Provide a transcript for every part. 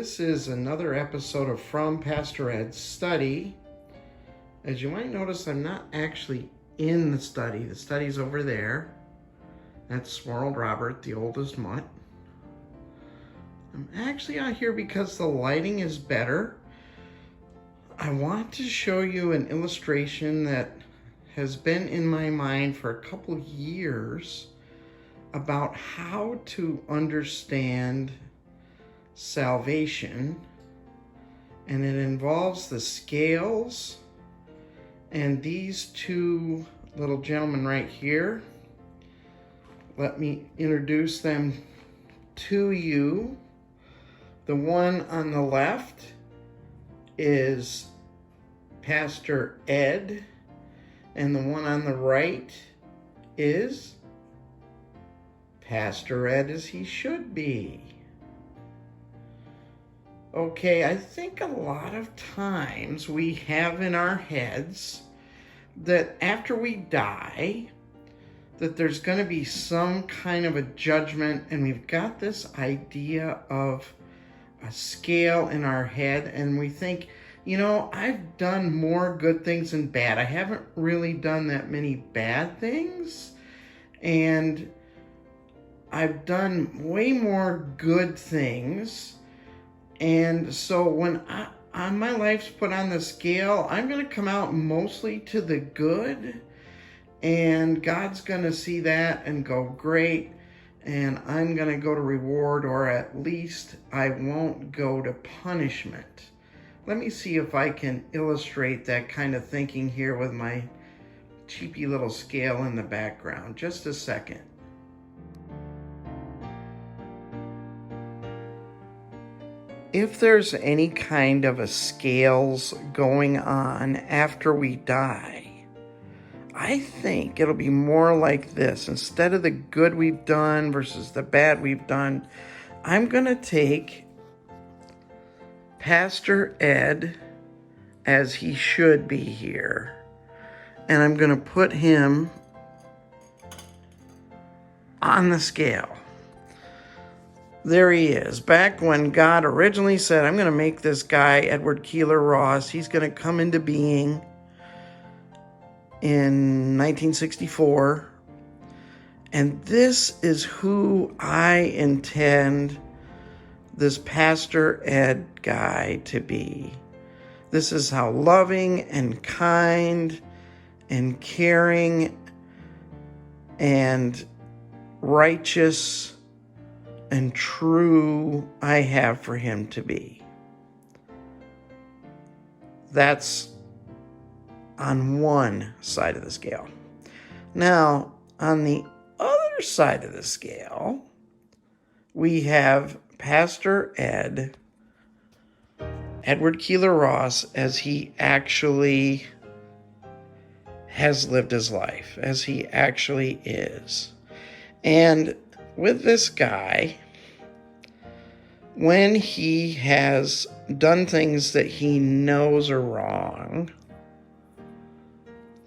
This is another episode of From Pastor Ed's Study. As you might notice, I'm not actually in the study. The study's over there. That's Smarled Robert, the oldest mutt. I'm actually out here because the lighting is better. I want to show you an illustration that has been in my mind for a couple of years about how to understand salvation, and it involves the scales and these two little gentlemen right here. Let me introduce them to you. The one on the left is Pastor Ed, and the one on the right is Pastor Ed as he should be. Okay, I think a lot of times we have in our heads that after we die, that there's going to be some kind of a judgment, and we've got this idea of a scale in our head, and we think, you know, I've done more good things than bad. I haven't really done that many bad things, and I've done way more good things. And so when my life's put on the scale, I'm going to come out mostly to the good, and God's going to see that and go, great, and I'm going to go to reward, or at least I won't go to punishment. Let me see if I can illustrate that kind of thinking here with my cheapy little scale in the background. Just a second. If there's any kind of a scales going on after we die, I think it'll be more like this. Instead of the good we've done versus the bad we've done, I'm going to take Pastor Ed as he should be here, and I'm going to put him on the scale. There he is. Back when God originally said, I'm going to make this guy, Edward Keeler Ross, he's going to come into being in 1964. And this is who I intend this Pastor Ed guy to be. This is how loving and kind and caring and righteous and true I have for him to be. That's on one side of the scale. Now, on the other side of the scale, we have Pastor Ed, Edward Keeler Ross, as he actually has lived his life, as he actually is. And with this guy, when he has done things that he knows are wrong,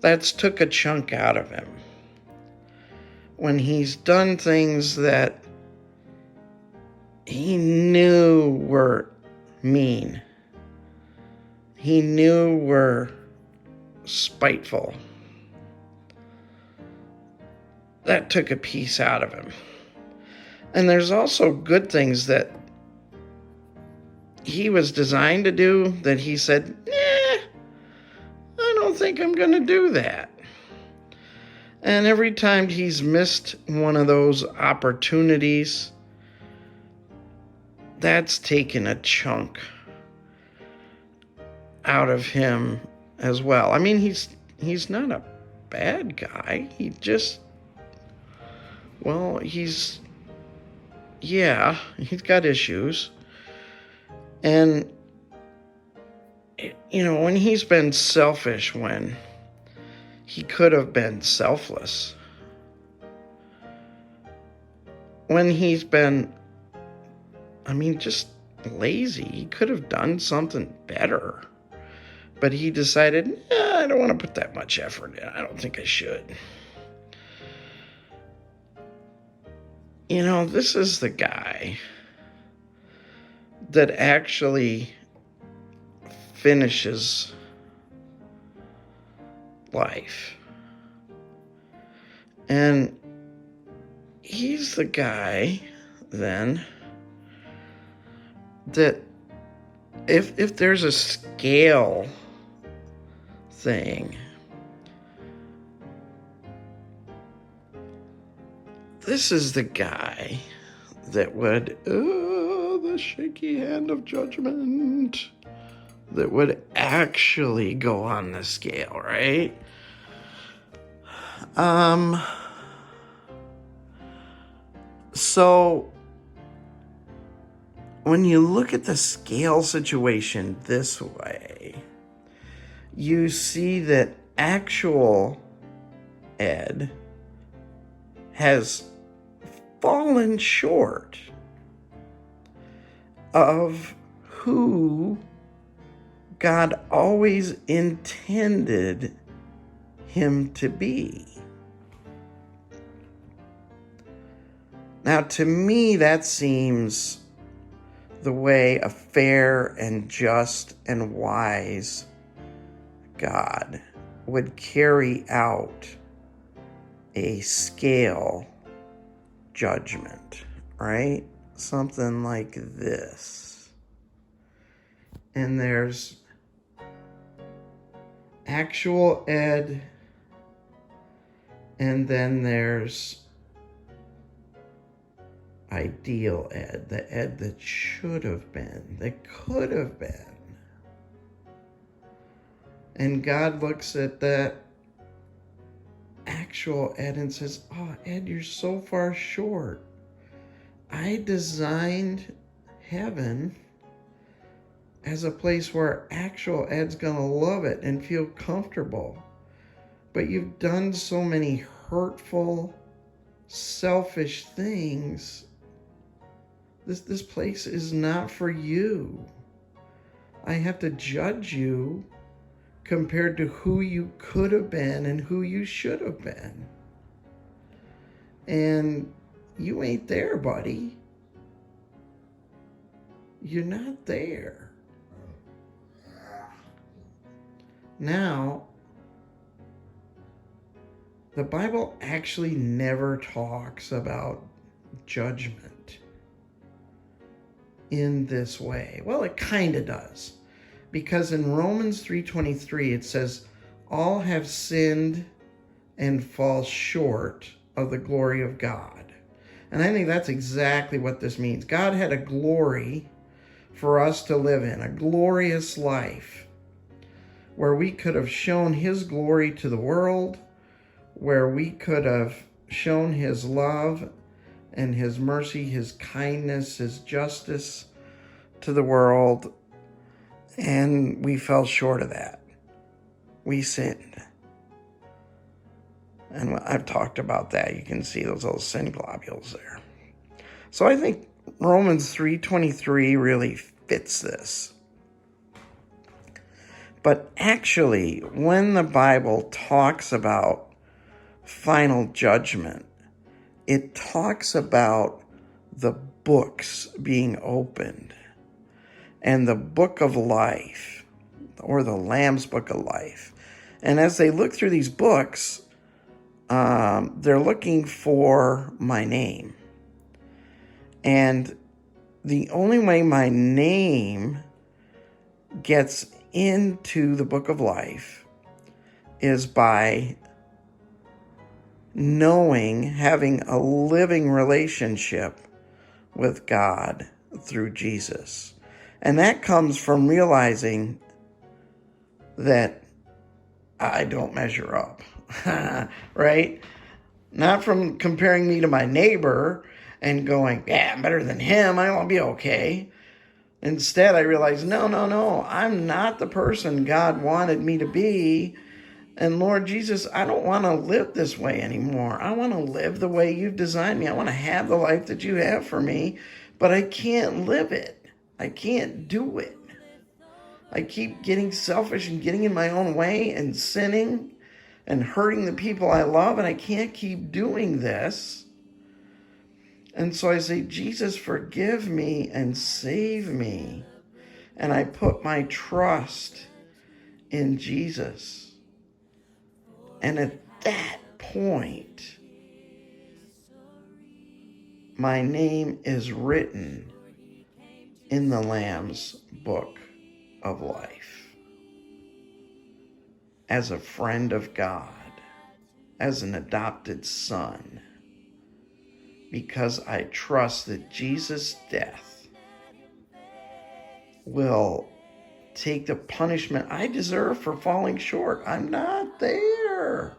that's took a chunk out of him. When he's done things that he knew were mean, he knew were spiteful, that took a piece out of him. And there's also good things that he was designed to do that he said, I don't think I'm going to do that. And every time he's missed one of those opportunities, that's taken a chunk out of him as well. I mean, he's not a bad guy. He just, well, he's got issues. And, you know, when he's been selfish, when he could have been selfless, when he's been, just lazy, he could have done something better. But he decided, I don't want to put that much effort in. I don't think I should. You know, this is the guy that actually finishes life. And he's the guy, then, that if there's a scale thing, this is the guy that would, the shaky hand of judgment, that would actually go on the scale, right? So when you look at the scale situation this way, you see that actual Ed has fallen short of who God always intended him to be. Now, to me, that seems the way a fair and just and wise God would carry out a scale judgment, right? Something like this. And there's actual Ed, and then there's ideal Ed, the Ed that should have been, that could have been. And God looks at that actual Ed and says, oh, Ed, you're so far short. I designed heaven as a place where actual Ed's gonna love it and feel comfortable. But you've done so many hurtful, selfish things. This place is not for you. I have to judge you compared to who you could have been and who you should have been. And you ain't there, buddy. You're not there. Now, the Bible actually never talks about judgment in this way. Well, it kind of does. Because in Romans 3:23, it says, all have sinned and fall short of the glory of God. And I think that's exactly what this means. God had a glory for us to live in, a glorious life where we could have shown his glory to the world, where we could have shown his love and his mercy, his kindness, his justice to the world. And we fell short of that. We sinned. And I've talked about that. You can see those little sin globules there. So I think Romans 3:23 really fits this. But actually, when the Bible talks about final judgment, it talks about the books being opened. And the book of life, or the Lamb's book of life. And as they look through these books, they're looking for my name. And the only way my name gets into the book of life is by knowing, having a living relationship with God through Jesus. And that comes from realizing that I don't measure up, right? Not from comparing me to my neighbor and going, yeah, I'm better than him, I won't be okay. Instead, I realize, no, I'm not the person God wanted me to be. And Lord Jesus, I don't want to live this way anymore. I want to live the way you've designed me. I want to have the life that you have for me, but I can't live it. I can't do it. I keep getting selfish and getting in my own way and sinning and hurting the people I love, and I can't keep doing this. And so I say, Jesus, forgive me and save me. And I put my trust in Jesus. And at that point, my name is written in the Lamb's book of life. As a friend of God, as an adopted son, because I trust that Jesus' death will take the punishment I deserve for falling short. I'm not there.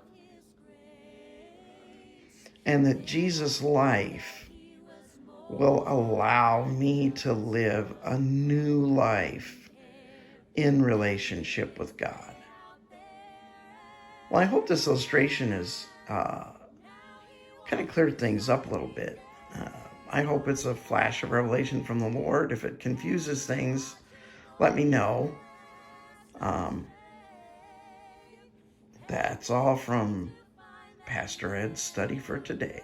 And that Jesus' life will allow me to live a new life in relationship with God. Well, I hope this illustration has kind of cleared things up a little bit. I hope it's a flash of revelation from the Lord. If it confuses things, let me know. That's all from Pastor Ed's study for today.